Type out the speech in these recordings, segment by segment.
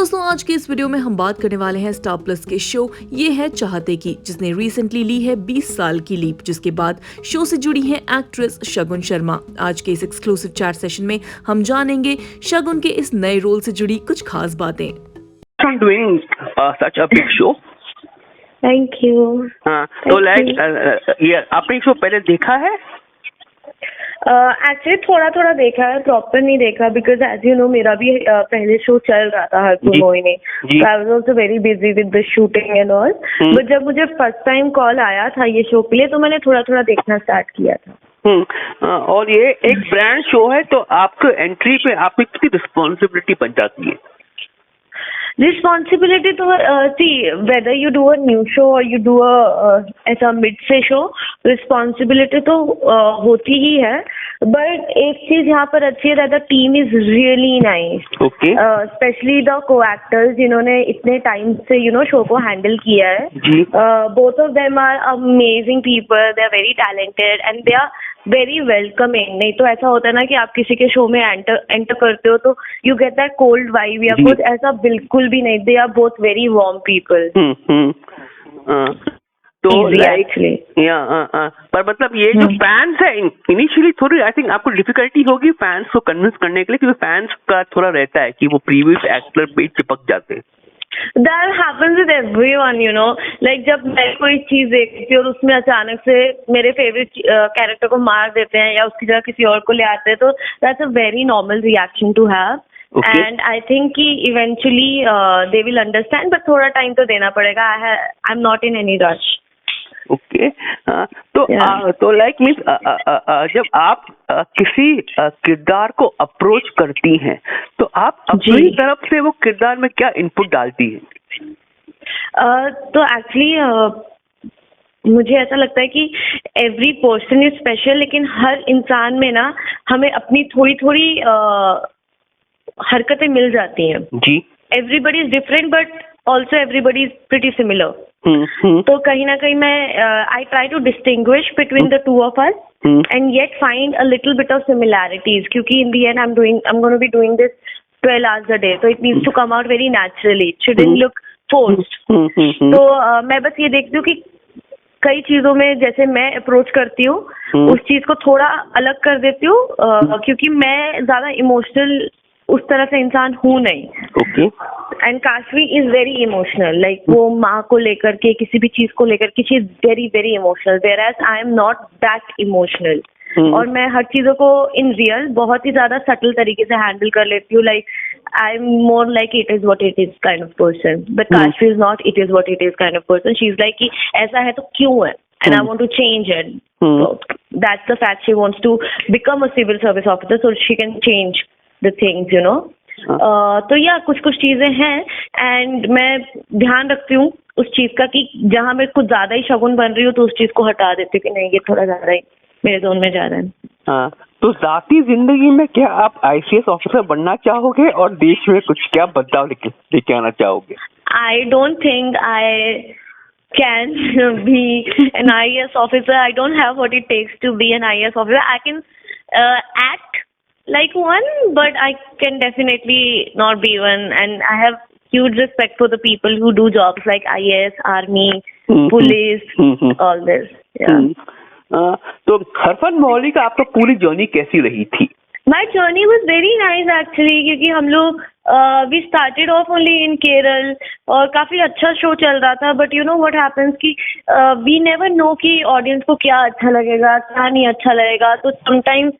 दोस्तों, आज के इस वीडियो में हम बात करने वाले हैं स्टार प्लस के शो ये है चाहते की, जिसने रिसेंटली ली है 20 साल की लीप, जिसके बाद शो से जुड़ी हैं एक्ट्रेस शगुन शर्मा। आज के इस एक्सक्लूसिव चैट सेशन में हम जानेंगे शगुन के इस नए रोल से जुड़ी कुछ खास बातें। doing such a big show. Thank you. तो लाइक ये आपने शो पहले देखा है? एक्चुअली थोड़ा देखा है, प्रॉपर नहीं देखा, बिकॉज एज यू नो मेरा भी पहले शो चल रहा था हर कोई महीने। I was also very busy with the shooting and all, but जब मुझे फर्स्ट टाइम कॉल आया था ये शो के लिए तो मैंने थोड़ा देखना स्टार्ट किया था। और ये एक ब्रांड शो है, तो आपको एंट्री पे आपकी कितनी रिस्पॉन्सिबिलिटी बन जाती है? रिस्पॉन्सिबिलिटी तो see, whether you do a new show or you do a ऐसा मिड से शो, रिस्पॉन्सिबिलिटी तो होती ही है। बट एक चीज यहाँ पर अच्छी है, the team is really nice. Okay. Specially the co actors जिन्होंने इतने टाइम से शो को हैंडल किया है। Both of them are amazing people, they are very talented and they are very welcoming. नहीं तो ऐसा होता है ना कि आप किसी के शो में एंटर करते हो तो you get that cold vibe या कुछ, ऐसा बिल्कुल भी नहीं। They are both very warm people. तो लाइक पर मतलब ये जो फैंस है इनिशियली थोड़ी आई थिंक आपको डिफिकल्टी होगी फैंस को कन्विंस करने के लिए, क्योंकि फैंस का थोड़ा रहता है कि वो प्रीवियस एक्टर पे चिपक जाते हैं। That happens with everyone, like जब मैं कोई चीज देखती हूँ और उसमें अचानक से मेरे फेवरेट कैरेक्टर को मार देते हैं या उसकी जगह किसी और को ले आते हैं, तो that's a very normal reaction to have. Okay. And I think कि eventually they will understand, but थोड़ा टाइम तो देना पड़ेगा। I'm not in any rush. Okay. तो लाइक मीन्स जब आप किसी किरदार को अप्रोच करती हैं तो आप अपनी तरफ से वो किरदार में क्या इनपुट डालती हैं? तो एक्चुअली मुझे ऐसा लगता है कि एवरी पर्सन इज स्पेशल, लेकिन हर इंसान में ना हमें अपनी थोड़ी हरकतें मिल जाती हैं। जी। Everybody is different but also everybody is pretty similar. तो कहीं ना कहीं मैं I try to distinguish between the two of us and yet find a little bit of similarities, क्योंकि in the end I am going to be doing this 12 hours a day, so it needs to come out very naturally. It shouldn't look forced. तो मैं बस ये देखती हूँ कि कई चीजों में जैसे मैं अप्रोच करती हूँ उस चीज को थोड़ा अलग कर देती हूँ, क्योंकि मैं ज्यादा इमोशनल उस तरह से इंसान हूँ नहीं। Okay. And Kashvi is very emotional, like वो माँ को लेकर के किसी भी चीज को लेकर के she is very emotional, whereas I am not that emotional. और मैं हर चीजों को इन रियल बहुत ही ज्यादा सटल तरीके से हैंडल कर लेती हूँ। Like I am more like it is what it is kind of person, but Kashvi is not it is what it is kind of person. She is like कि ऐसा है तो क्यों है, and I want to change it. So that's the fact. She wants to become a civil service officer so she can change the things, तो या कुछ चीजें हैं एंड मैं ध्यान रखती हूँ उस चीज का कि जहाँ मैं कुछ ज्यादा ही शगुन बन रही हूँ तो उस चीज को हटा देती हूँ कि नहीं ये थोड़ा ज्यादा ही मेरे जोन में जा रहा है। हाँ, तो जाती जिंदगी में क्या आप ICS ऑफिसर बनना चाहोगे और देश में कुछ क्या बदलाव लेके आना चाहोगे? I don't think I can be an IAS officer. I don't have what it takes to be an IAS officer. I can act like one, but I can definitely not be one. And I have huge respect for the people who do jobs like IAS, army, police, all this. Yeah. तो हरफन मोहाली का आपका पूरी journey कैसी रही थी? My journey was very nice actually, क्योंकि हम लोग we started off only in Kerala और काफी अच्छा शो चल रहा था, but you know what happens कि we never know कि audience को क्या अच्छा लगेगा क्या नहीं अच्छा लगेगा। तो sometimes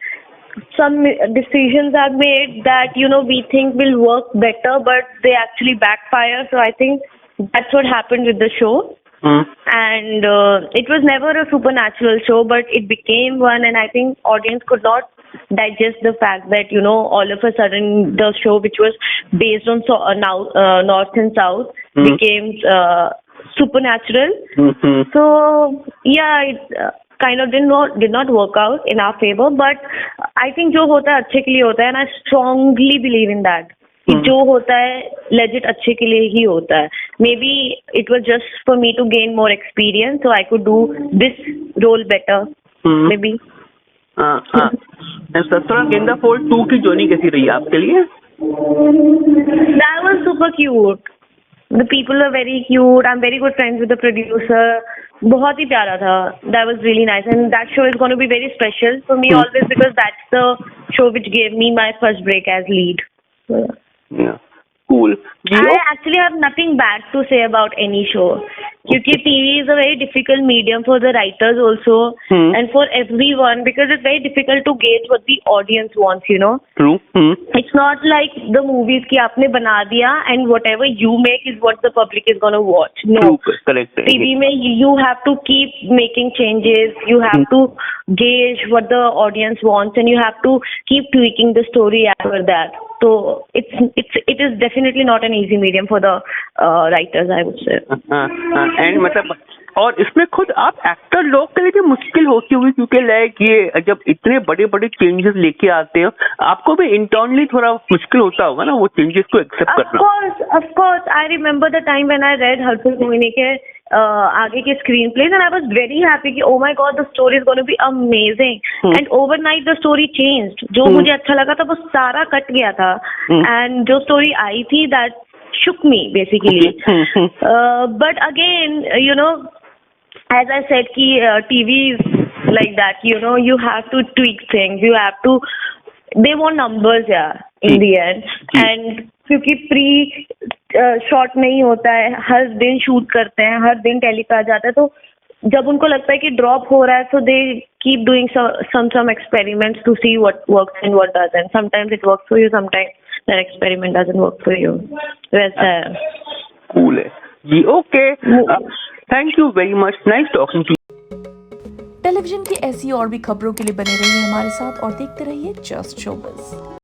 some decisions are made that we think will work better but they actually backfire. So I think that's what happened with the show. And it was never a supernatural show, but it became one, and I think audience could not digest the fact that all of a sudden the show which was based on north and south became supernatural. So yeah, it kind of did not work out in our favor, but I think जो होता है अच्छे के लिए होता है, and I strongly believe in that. जो होता है legit अच्छे के लिए ही होता है. Maybe it was just for me to gain more experience so I could do this role better. Maybe. सत्रह गेंदा फोल्ड 2 की जर्नी कैसी रही आपके लिए? That was super cute. The people were very cute. I'm very good friends with the producer. बहुत ही प्यारा था. That was really nice, and that show is going to be very special for me always because that's the show which gave me my first break as lead. So, Yeah. Cool. I actually have nothing bad to say about any show. Because TV is a very difficult medium for the writers also and for everyone because it's very difficult to gauge what the audience wants, you know. True. It's not like the movies कि आपने बना दिया and whatever you make is what the public is going to watch. No. True. Correct. TV में you have to keep making changes. You have to gauge what the audience wants and you have to keep tweaking the story after that. So it is definitely not an easy medium for the writers, I would say. And मतलब और इसमें खुद आप actor लोग के लिए भी मुश्किल होती होगी क्योंकि लाइक ये जब इतने बड़े बड़े चेंजेस लेके आते हो आपको भी इंटरनली थोड़ा मुश्किल होता होगा ना वो चेंजेस को एक्सेप्ट करना. Of course, I remember the time when I read Harshal Mohini के आगे के screen plays and I was very happy कि oh my god the story is going to be amazing and overnight the story changed. जो मुझे अच्छा लगा था वो सारा कट गया था and जो स्टोरी आई थी that shook me basically. But again, you know, as I said, ki TV is like that. You know, you have to tweak things. You have to. They want numbers, yeah, in the end. And क्योंकि shot नहीं होता है, हर दिन shoot करते हैं, हर दिन telecast जाता है, तो जब उनको लगता है कि drop हो रहा है, so they keep doing some experiments to see what works and what doesn't. Sometimes it works for you, sometimes that experiment doesn't work for you. वैसा है. Cool है. जी okay. Thank you very much. Nice talking to you. Television की ऐसी और भी खबरों के लिए बने रहिए हमारे साथ और देखते रहिए जस्ट शोबिज़.